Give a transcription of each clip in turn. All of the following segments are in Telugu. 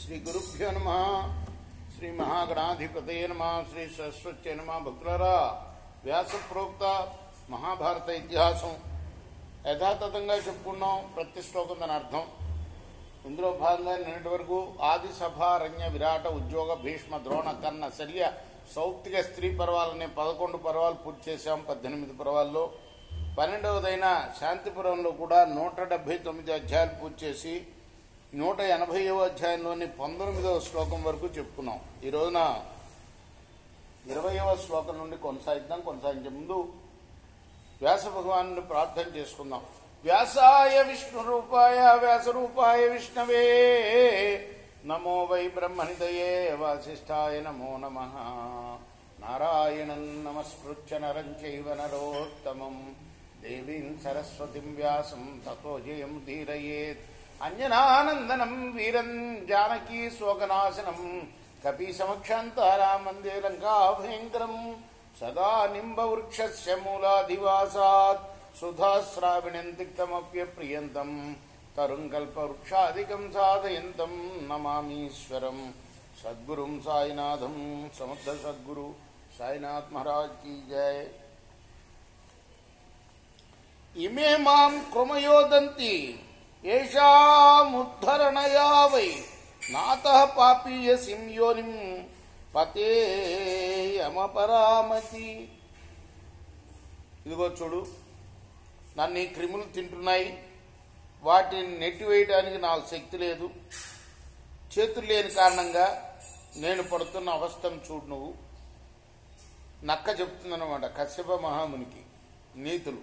శ్రీ గురుభ్యో నమ. శ్రీ మహాగణాధిపతయ నమ. శ్రీ సరస్వత్యై నమ. భక్తులారా, వ్యాస ప్రోక్త మహాభారత ఇతిహాసం యథాతథంగా చెప్పుకున్నాం. ప్రతి శ్లోకం దాని అర్థం. ఇందులో భాగంగా నిన్నటి వరకు ఆది సభ, రణ్య, విరాట, ఉద్యోగ, భీష్మ, ద్రోణ, కర్ణ, శల్య, సౌప్తిక స్త్రీ పర్వాలనే 11 పర్వాలు పూర్తి చేశాం. 18 పర్వాల్లో 12వదైన శాంతిపురంలో కూడా 179 అధ్యాయాలు పూర్తి చేసి 180వ అధ్యాయంలోని 19వ శ్లోకం వరకు చెప్పుకున్నాం. ఈ రోజున 20వ శ్లోకం నుండి కొనసాగించే ముందు వ్యాస భగవాను ప్రార్థన చేసుకుందాం. వ్యాసాయ విష్ణు రూపాయ వ్యాసరూపాయ విష్ణవే నమో వై బ్రహ్మనిదయే వాసిష్ఠాయ నమో నమః. నారాయణం నమస్కృత్య నరం చైవ నరోత్తమం దేవీం సరస్వతిం వ్యాసం తతో జయం ధీరయేత్. అంజనానందనం వీరం జానకీ శోకనాశనం కపీ సమక్షాంతారామందే లంకాభయంకరం సదా నింబవృక్షస్య మూలాధివాసాత్ సుధాశ్రావిణం తిక్తమప్యప్రియంతం తరుం కల్పవృక్షాదికం సాధయంతం నమామీశ్వరం సద్గురుం సాయినాథం. సమర్థ సద్గురు సాయినాథ్ మహారాజ్ కీ జయ. ఇమే మాం కృమయోదంతి ఏషాముద్ధరణయా వై నాతః పాపీయసిం యోనిం పతేయమపరామతి. ఇదిగో చూడు, నన్ను ఈ క్రిములు తింటున్నాయి. వాటిని నెట్టివేయడానికి నాకు శక్తి లేదు. చేతులు లేని కారణంగా నేను పడుతున్న అవస్థను చూడు నువ్వు. నక్క చెప్తుందన్నమాట కశ్యప మహామునికి నీతులు.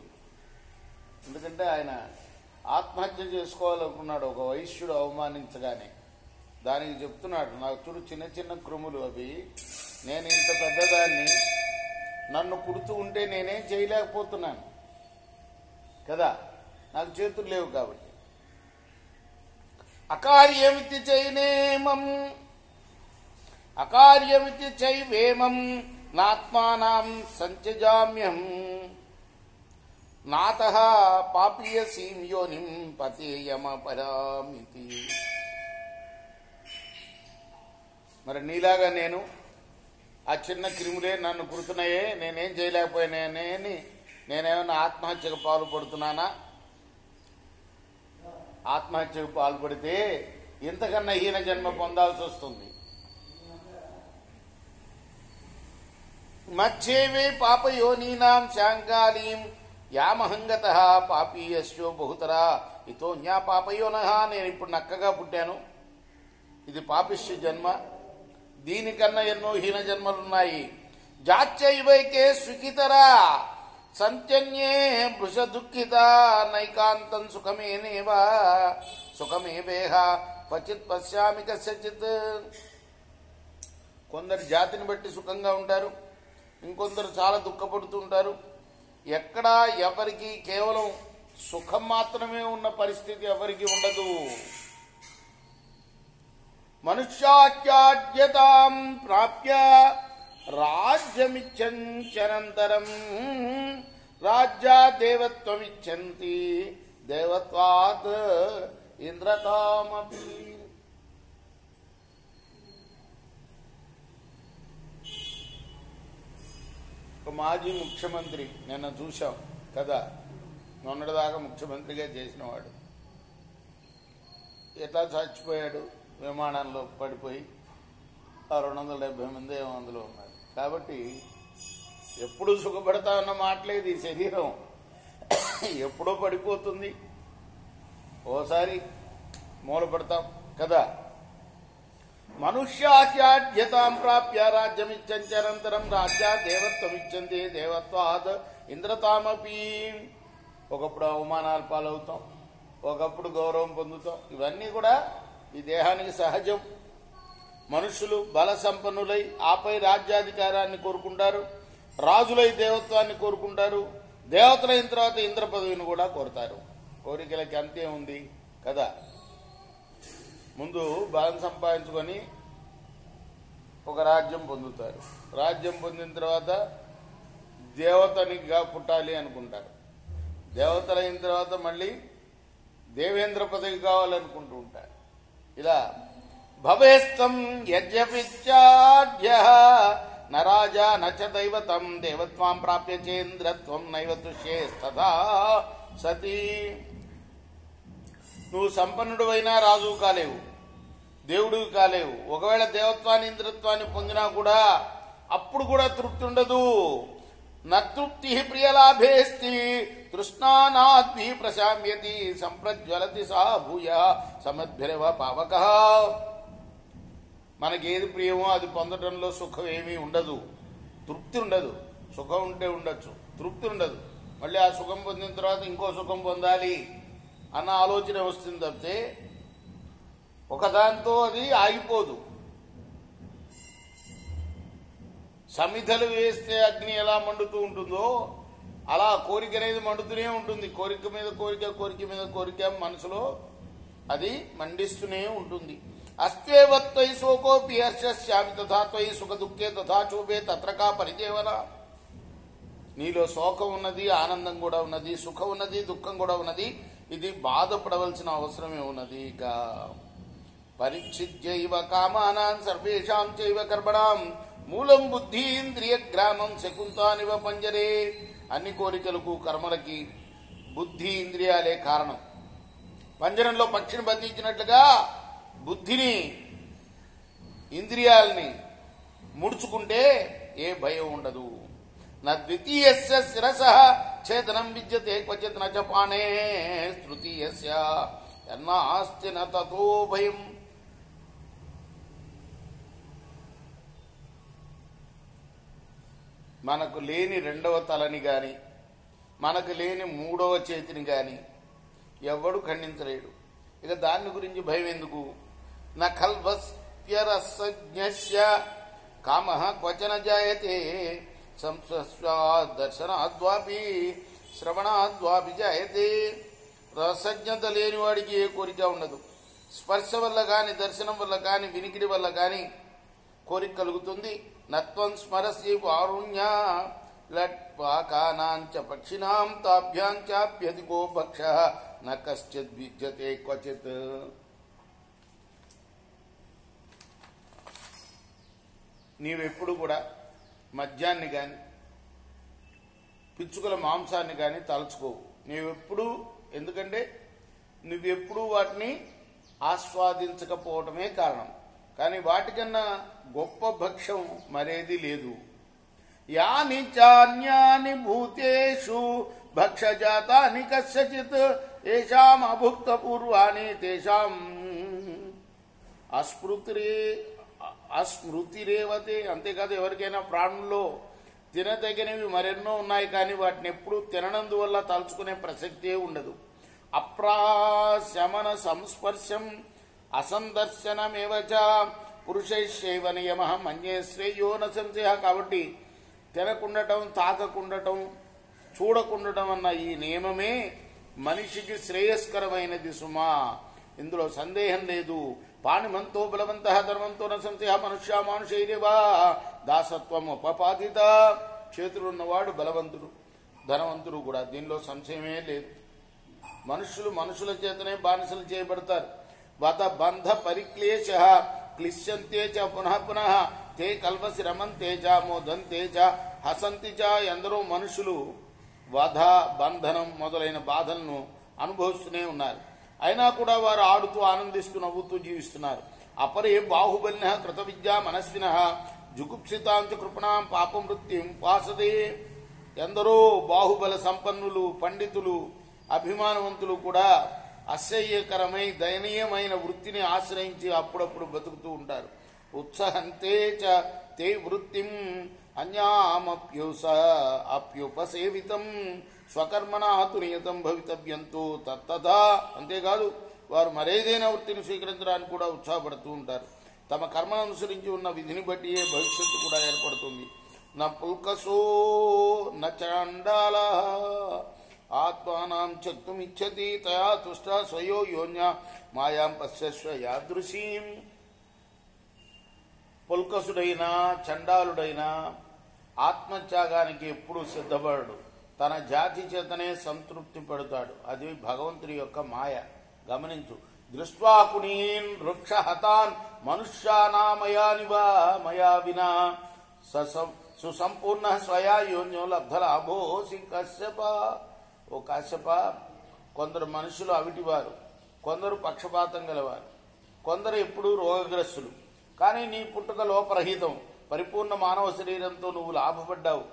ఎందుకంటే ఆయన ఆత్మహత్య చేసుకోవాలనుకున్నాడు ఒక వైశ్యుడు అవమానించగానే. దానికి చెప్తున్నాడు, నాకు చూడు చిన్న చిన్న క్రిములు అవి, నేను ఇంత పెద్దదాన్ని, నన్ను కుడుతూ ఉంటే నేనేం చేయలేకపోతున్నాను కదా, నాకు చేతులు లేవు కాబట్టి. అకార్యమితి చైనేమం అకార్యమితి చైవేమం నాత్మానాం సంచజామ్యం నాతః పాపీయసీం యోనిం పతేయమపరామితి. మరి నీలాగా నేను ఆ చిన్న క్రిములే నన్ను కుడుతున్నాయే, నేనేం చేయలేకపోయినానని నేనేమన్నా ఆత్మహత్యకు పాల్పడుతున్నానా? ఆత్మహత్యకు పాల్పడితే ఇంతకన్నా హీన జన్మ పొందాల్సి వస్తుంది. మధ్యేవే పాపయోనీనాం శాంకాలీం యామహంగతః పాపీయస్యో బహుతరా ఇతో న్యా పాపయోనః. నేను ఇప్పుడు నక్కగా పుట్టాను, ఇది పాపిష్య జన్మ. దీనికన్నా ఎన్నో హీన జన్మలున్నాయి. జాత్యైవైకే సుఖితరా సంత్యన్యే భృష దుఃఖిత నైకాంతం సుఖమేవేహ క్వచిత్ పశ్యామి కస్యచిత్. కొందరు జాతిని బట్టి సుఖంగా ఉంటారు, ఇంకొందరు చాలా దుఃఖపడుతూ ఉంటారు. ఎక్కడా ఎవరికి కేవలం సుఖం మాత్రమే ఉన్న పరిస్థితి ఎవరికి ఉండదు. మనుష్యాఖ్యాద్యతాం ప్రాప్య రాజ్యమిచ్చంచనంతరం రాజ్యా దేవత్వమిచ్చంతి దేవత్వాత్ ఇంద్రతామపి. ఒక మాజీ ముఖ్యమంత్రి నిన్న చూశాం కదా, మొన్నటిదాకా ముఖ్యమంత్రిగా చేసినవాడు ఎట్లా చచ్చిపోయాడు, విమానంలో పడిపోయి. 270 మంది ఏమో అందులో ఉన్నారు. కాబట్టి ఎప్పుడు సుఖపడతా ఉన్న మాటలేదు. ఈ శరీరం ఎప్పుడో పడిపోతుంది, ఓసారి మూలపడతాం కదా. మనుష్యాఖ్యాద్యతాం ప్రాప్య రాజ్యమిచ్చంచనంతరం రాజ్యా దేవత్వమిచ్చంతి దేవత్వాత్ ఇంద్రతామపి. ఒకప్పుడు అవమానాలు పాలవుతాం, ఒకప్పుడు గౌరవం పొందుతాం. ఇవన్నీ కూడా ఈ దేహానికి సహజం. మనుషులు బల సంపన్నులై ఆపై రాజ్యాధికారాన్ని కోరుకుంటారు, రాజులై దేవత్వాన్ని కోరుకుంటారు, దేవతలైన తర్వాత ఇంద్ర పదవిని కూడా కోరుతారు. కోరికలకి అంతే ఉంది కదా. ముందు బలం సంపాదించుకొని ఒక రాజ్యం పొందుతారు. రాజ్యం పొందిన తర్వాత దేవతనిగా పుట్టాలి అనుకుంటారు. దేవతలైన తర్వాత మళ్ళీ దేవేంద్ర పదవి కావాలనుకుంటూ ఉంటారు. ఇలా భవేస్తం యజ్ఞపిచ్చాఢ్యః న రాజా నచ దైవతం దేవత్వాం ప్రాప్య చేంద్రత్వం నైవ తుష్యేస్తథా సతీ. నువ్వు సంపన్నుడు అయినా రాజు కాలేవు, దేవుడివి కాలేవు. ఒకవేళ దేవత్వాన్ని ఇంద్రత్వాన్ని పొందినా కూడా అప్పుడు కూడా తృప్తి ఉండదు. నతృప్తి ప్రియలాభేస్తి తృష్ణానాద్భి ప్రశామ్యతి సంప్రజ్వలతి సా భూయ సమద్భిరవ పావకః. మనకేది ప్రియమో అది పొందడంలో సుఖం ఏమీ ఉండదు, తృప్తి ఉండదు. సుఖం ఉంటే ఉండొచ్చు, తృప్తి ఉండదు. మళ్ళీ ఆ సుఖం పొందిన తర్వాత ఇంకో సుఖం పొందాలి అన్న ఆలోచన వస్తుంది తప్పితే ఒకదాంతో అది ఆగిపోదు. సమిధలు వేస్తే అగ్ని ఎలా మండుతూ ఉంటుందో అలా కోరిక అనేది మండుతూనే ఉంటుంది. కోరిక మీద కోరిక, కోరిక మీద కోరిక మనసులో అది మండిస్తూనే ఉంటుంది. అస్త్వేవత్వై శోకోపి హర్షశ్యామి తథా త్వయి సుఖ దుఃఖే తథా చూపే తత్రకా పరిచేవన. నీలో శోకం ఉన్నది, ఆనందం కూడా ఉన్నది, సుఖం ఉన్నది, దుఃఖం కూడా ఉన్నది. ఇది బాధపడవలసిన అవసరమే ఉన్నది. ఇక పరిచ్ఛిద్యైవ కామానాన్ సర్వేషాం చైవ కర్మణాం మూలం బుద్ధీంద్రియ గ్రామం శకుంతానివ పంజరే. అన్ని కోరికలకు కర్మలకి బుద్ధి ఇంద్రియాలే కారణం. పంజరంలో పక్షిని బంధించినట్లుగా బుద్ధిని ఇంద్రియాలని ముడుచుకుంటే ఏ భయం ఉండదు. నద్వితీయస్య శిరసః ఛేదనం విద్యతే క్వచిత్ న చ పాణే తృతీయస్య యన్నాస్తి న తతో భయం. మనకు లేని రెండవ తలని గాని మనకు లేని మూడవ చేతిని గాని ఎవడు ఖండించలేడు. ఇక దాని గురించి భయం ఎందుకు? న ఖల్వస్ప్యరసజ్ఞస్య కామః క్వచన జాయతే దర్శనాద్వాపి శ్రవణాద్వాపి జాయతే. రసజ్ఞత లేని వాడికి ఏ కోరిక ఉండదు. స్పర్శ వల్ల కాని, దర్శనం వల్ల కాని, వినికిడి వల్ల కాని కోరిక కలుగుతుంది. నత్వం స్మరసి వారుణ్య లట్పాకానాంచ పక్షిణాం తాభ్యాంచాప్యధికో భక్షః న కశ్చిద్ విద్యతే క్వచిత్. నీవెప్పుడు కూడా మద్యాన్ని గాని పిచ్చుకల మాంసాన్ని గాని తలుచుకోవు. నీవెప్పుడు, ఎందుకంటే నువ్వెప్పుడు వాటిని ఆస్వాదించకపోవటమే కారణం. కానీ వాటికన్నా గొప్ప భక్ష్యం మరేది లేదు. యాని చాన్యాని భూతేషు భక్షజాతాని కస్యచిత్ ఏషాం అభుక్త పూర్వాణి తేషాం అస్మృతిరేవతే. అంతేకాదు, ఎవరికైనా ప్రాణుల్లో తినదగినవి మరెన్నో ఉన్నాయి, కానీ వాటిని ఎప్పుడు తిననందువల్ల తలుచుకునే ప్రసక్తే ఉండదు. అప్రాశమన సంస్పర్శం అసందర్శనమేవచ పురుషైశ్చైవ నియమః మన్యే శ్రేయో న సంశయః. కాబట్టి తినకుండటం, తాకకుండటం, చూడకుండటం అన్న ఈ నియమమే మనిషికి శ్రేయస్కరమైనది సుమా. ఇందులో సందేహం లేదు. పాణిమంతో బలవంతః ధర్మంతో న సంశయః మనుష్య మానుషైరేవా దాసత్వం ఉపపాదిత. చేతులున్నవాడు బలవంతుడు, ధనవంతుడు కూడా, దీనిలో సంశయమే లేదు. మనుషులు మనుషుల చేతనే బానిసలు చేయబడతారు. వద బంధ పరిక్లేశ క్లిశ్యంతే చ పునః పునః తే కల్పసి రమంతే చ మోదంతే చ హసంతి చ. ఎందరో మనుషులు వధ, బంధనం మొదలైన బాధలను అనుభవిస్తూనే ఉన్నారు. అయినా కూడా వారు ఆడుతూ, ఆనందిస్తూ, నవ్వుతూ జీవిస్తున్నారు. అపరే బాహుబలిన కృత విద్యా మనస్విన జుగుప్సితాంచ కృపణాం పాపమృత్యుం వాసతే. ఎందరో బాహుబల సంపన్నులు, పండితులు, అభిమానవంతులు కూడా అసహ్యకరమై దయనీయమైన వృత్తిని ఆశ్రయించి అప్పుడప్పుడు బతుకుతూ ఉంటారు. ఉత్సహంతే చ తే వృత్తిం అన్యామప్యుపసేవితం స్వకర్మణాతు నియతం భవితవ్యంతో తత్తదా. అంతేకాదు, వారు మరేదైనా వృత్తిని స్వీకరించడానికి కూడా ఉత్సాహపడుతూ ఉంటారు. తమ కర్మను అనుసరించి ఉన్న విధిని బట్టియే భవిష్యత్తు కూడా ఏర్పడుతుంది. న పుల్కసో న చాండాల ఆత్మానం చక్తుమిచ్చతి తయా తుష్ట స్వయో యోన్య మాయాం పశ్యస్వ యాదృశీం. పుల్కసుడైనా చండాలుడైనా ఆత్మత్యాగానికి ఎప్పుడూ సిద్ధపడడు. తన జాతి చేతనే సంతృప్తి పడతాడు. అది భగవంతుడి యొక్క మాయ. గమనించు. దృష్ట్వా పునీన్ వృక్షహతాన్ మనుష్యానామయానివా మయా వినా సుసంపూర్ణ స్వయా యోన్యో లబ్ధలాభోసి కశ్యప. ఓ కాశ్యప, కొందరు మనుషులు అవిటివారు, కొందరు పక్షపాతం గలవారు, కొందరు ఎప్పుడూ రోగగ్రస్తులు. కానీ నీ పుట్టుక లోపరహితం, పరిపూర్ణ మానవ శరీరంతో నువ్వు లాభపడ్డావు.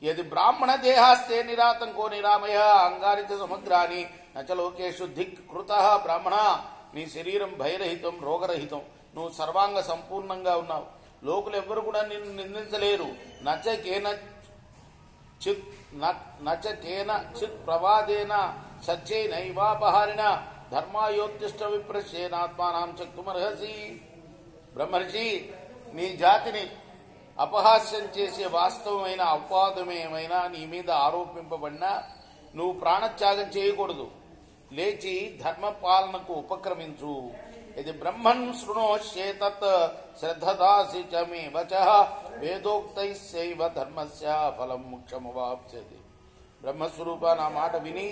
యది బ్రాహ్మణ దేహాస్తే నిరాతంకో నిరామయ అంగారిత సమగ్రాని నచలోకేషు ధిక్ కృత. బ్రాహ్మణ, నీ శరీరం భయరహితం, రోగరహితం, నువ్వు సర్వాంగ సంపూర్ణంగా ఉన్నావు. లోకులు ఎవ్వరు కూడా నిన్ను నిందించలేరు. నచకేన చిత్ ప్రవాదేన సత్యైనైవాపహారిణ ధర్మాయోత్తిష్ట విప్రశ్యేనాత్మానం చక్తుమర్హసి. బ్రహ్మర్షి, నీ జాతిని అపహాస్యం చేసే వాస్తవమైన అపవాదమేమైనా నీ మీద ఆరోపింపబడినా నువ్వు ప్రాణత్యాగం చేయకూడదు. లేచి ధర్మపాలనకు ఉపక్రమించు. ఇది బ్రహ్మన్ శృణోష్యేతత్ శ్రద్ధదాసి చ మే వచః వేదోక్తైస్యైవ ధర్మస్య ఫలం మోక్షమవాప్స్యతి. బ్రహ్మస్వరూప, నా మాట విని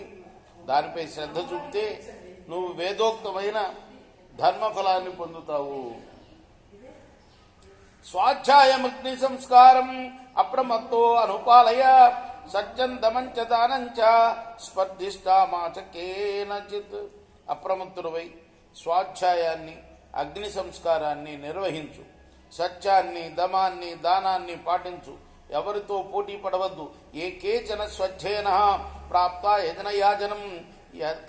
దానిపై శ్రద్ధ చూపితే నువ్వు వేదోక్తమైన ధర్మఫలాన్ని పొందుతావు. స్వాధ్యాయమగ్ని సంస్కారం అప్రమత్తో అనుపాలయ సత్యం దమంచ దానంచ స్పర్ధిష్టామాచకేనచిత్. అప్రమత్తుడవై స్వాధ్యాయాన్ని, అగ్ని సంస్కారాన్ని నిర్వహించు. సత్యాన్ని, దమాన్ని, దానాన్ని పాటించు. ఎవరితో పోటీ పడవద్దు. ఏ కేచన స్వధ్యయన ప్రాప్త యజనయాజనం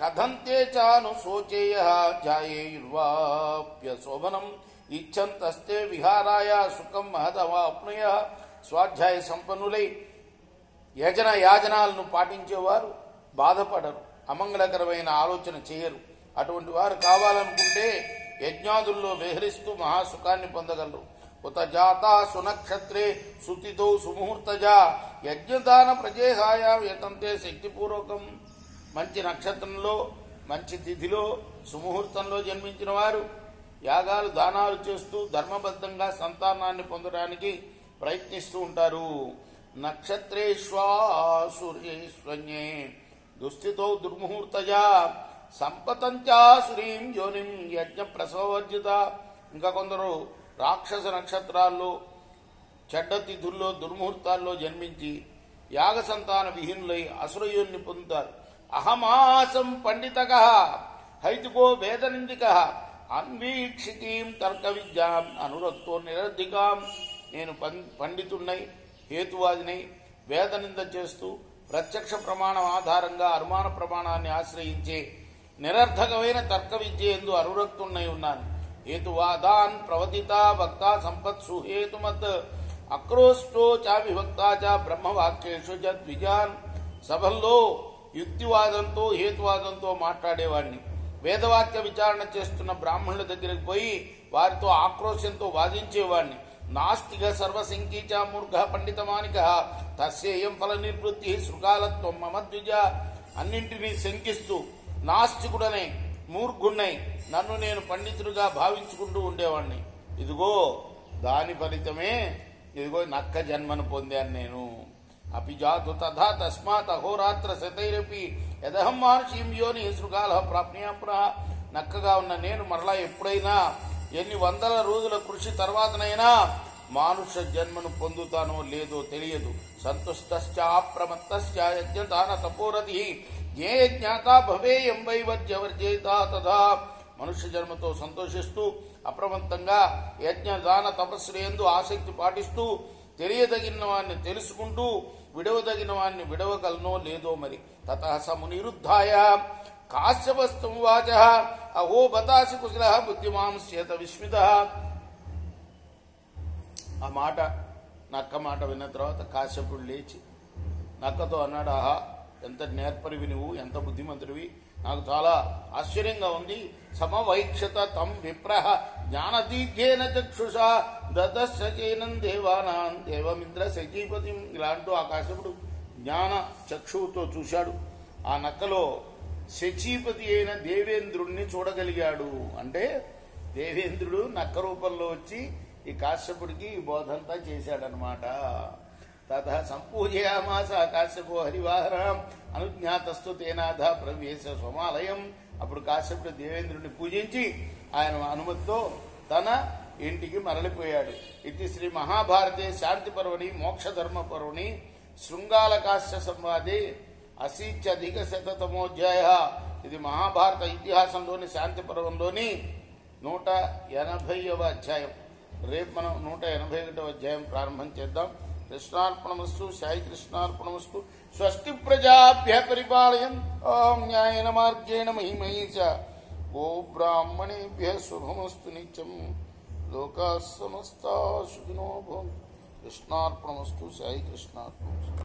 కథంతే చాను శోచేయ జాయేయుర్వాప్య శోభనం ఇచ్చంతస్తే విహారాయ సుఖం మహదవాప్నుయ. స్వాధ్యాయ సంపన్నులై యజన యాజనాలను పాటించేవారు బాధపడరు, అమంగళకరమైన ఆలోచన చేయరు. అటువంటి వారు కావాలనుకుంటే యజ్ఞాదుల్లో విహరిస్తూ మహాసుఖాన్ని పొందగలరు. ఉత జాతా సునక్షత్రే సుతితో సుముహూర్తజ యజ్ఞదాన ప్రజేహాయ యతంతే శక్తిపూర్వకం. మంచి నక్షత్రంలో, మంచి తిథిలో, సుముహూర్తంలో జన్మించిన వారు యాగాలు, దానాలు చేస్తూ ధర్మబద్ధంగా సంతానాన్ని పొందడానికి ప్రయత్నిస్తూ ఉంటారు. నక్షత్రేష్వాసురేష్వన్యే దుస్థితో దుర్ముహూర్తజ సంపతంచాసురీం యోనిం యజ్ఞ ప్రసవర్జిత. ఇంకా కొందరు రాక్షస నక్షత్రాల్లో, చెడ్డ తిథుల్లో, దుర్ముహూర్తాల్లో జన్మించి యాగ సంతాన విహీనులై అసురయోన్ని పొందుతారు. అహమాసం పండితక హైతుకో వేదనిందిక అన్వీక్షితీం తర్క విద్యాం అనురక్తో నిరర్ధికాం. నేను పండితున్నై, హేతువాదినై, వేదనింద చేస్తూ ప్రత్యక్ష ప్రమాణం ఆధారంగా అనుమాన ప్రమాణాన్ని ఆశ్రయించే నిరర్ధకమైన తర్క విద్య ఎందు అనురక్తున్నై ఉన్నాను. హేతువాదాన్ ప్రవదిత భక్త సంపత్ సుహేతుమత్ అక్రోష్టో చావిభక్త చ బ్రహ్మవాక్యేషు చ ద్విజాన్. సభల్లో యుక్తివాదంతో, హేతువాదంతో మాట్లాడేవాడిని. వేదవాక్య విచారణ చేస్తున్న బ్రాహ్మణుల దగ్గరికి పోయి వారితో ఆక్రోశంతో వాదించేవాడిని. నాస్తిక సర్వశంకీచ మూర్ఘ పండితమానిక తస్యేయం ఫల నిర్వృత్తి శృగాలత్వం మమ ద్విజ. అన్నింటినీ శంకిస్తూ నాస్తికుడనై, మూర్ఘుణ్ణై నన్ను నేను పండితుడిగా భావించుకుంటూ ఉండేవాడిని. ఇదిగో దాని ఫలితమే, ఇదిగో నక్క జన్మను పొందాను నేను. అపిజాతు తథా తస్మాత్ అహోరాత్ర శతైరపి యదహం మానుషీం యోని శృగాల ప్రాప్నియాం పునః. నక్కగా ఉన్న నేను మరలా ఎప్పుడైనా, ఎన్ని వందల రోజుల కృషి తర్వాతనైనా మానుష జన్మను పొందుతానో లేదో తెలియదు. సంతుష్టశ్చాప్రమత్తశ్చ యజ్ఞదాన తపోరతి ఏ జ్ఞాత భవేయం వైవర్జ్యవర్జేత తథా. మనుష్య జన్మతో సంతోషిస్తూ అప్రమత్తంగా యజ్ఞదాన తపస్సులందు ఆసక్తి పాటిస్తూ తెలియదగిన వాడిని తెలుసుకుంటూ విడవదగిన వాడిని విడవగలనో లేదో మరి. తతః స మునిరుద్ధాయ కాశ్యపస్తం వాచ అహో బతాసి కుశల బుద్ధిమాంస్యత విస్మిత. ఆ మాట, నక్క మాట విన్న తర్వాత కాశ్యపుడు లేచి నక్కతో అన్నాడు, ఆహా ఎంత నేర్పరివి నువ్వు, ఎంత బుద్ధిమంతుడివి, నాకు చాలా ఆశ్చర్యంగా ఉంది. సమవైక్షత తం విప్రహ జ్ఞానదీర్ఘేన చక్షుషా దదశచేనం దేవానాం దేవమింద్ర సచీపతి. ఇలా అంటూ ఆ కాశ్యపుడు జ్ఞాన చక్షువుతో చూశాడు. ఆ నక్కలో శచీపతి అయిన దేవేంద్రుణ్ణి చూడగలిగాడు. అంటే దేవేంద్రుడు నక్క రూపంలో వచ్చి ఈ కాశ్యపుడికి ఈ బోధంతా చేశాడనమాట. తథ సంపూజయామాస కాశ్యపో హరివాహరం అనుజ్ఞాతస్తు తేనాథ ప్రవేశ స్వమాలయం. అప్పుడు కాశ్యపుడు దేవేంద్రుడిని పూజించి ఆయన అనుమతితో తన ఇంటికి మరలిపోయాడు. ఇది శ్రీ మహాభారతే శాంతి పర్వణి మోక్షధర్మ పర్వణి శృంగాలకాస్య సంవాదే అశీత్యధిక శతమోధ్యాయ. ఇది మహాభారత ఇతిహాసంలోని శాంతి పర్వంలోని 180వ అధ్యాయం. రేపు మనం 181వ అధ్యాయం ప్రారంభం చేద్దాం. కృష్ణార్పణమస్తు. సాయి కృష్ణార్పణమస్తు. స్వస్తి ప్రజాభ్య పరిపాలయంతాం న్యాయేన మార్గేణ మహిమహీ చ. గో బ్రాహ్మణేభ్య శుభమస్తు నిత్యం. లోకాః సమస్తాః సుఖినో భవంతు. కృష్ణార్పణమస్తు. సాయి కృష్ణార్పణమస్తు.